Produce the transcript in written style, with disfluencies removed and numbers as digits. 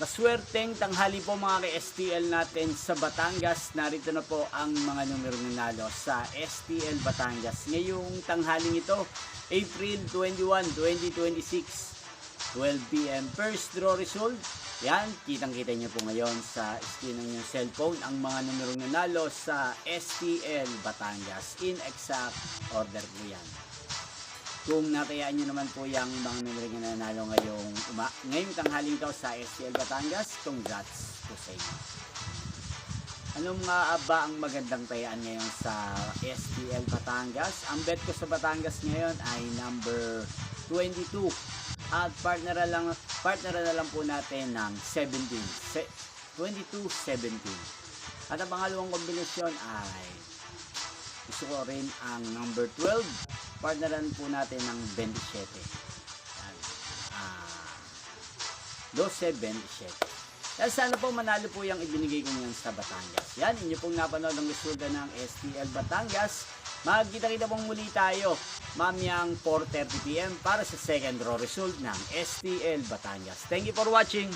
Maswerteng tanghali po mga ka-STL natin sa Batangas. Narito na po ang mga numero nanalo sa STL Batangas. Ngayong tanghaling ito, April 21, 2026, 12 PM. First draw result. Yan, kitang-kita nyo po ngayon sa screen ng inyong cellphone ang mga numero nanalo sa STL Batangas. In exact order po yan. Kung natayaan nyo naman po yung mga numero na nanalo ngayong tanghaling ito sa STL Batangas, congrats po sa inyo. Anong nga ba ang magandang tayaan ngayon sa STL Batangas? Ang bet ko sa Batangas ngayon ay number 22. At partner na lang po natin ng 17. 22-17. At ang pangalawang kombinasyon ay gusto ko rin ang number 12. Partneran po natin ng 27. Yan. 12-27. Dahil sana po manalo po yung ibinigay ko niyan sa Batangas. Yan, inyo pong napanood ang resulta ng STL Batangas. Magkita-kita pong muli tayo mamayang 4:30 PM para sa second draw result ng STL Batangas. Thank you for watching.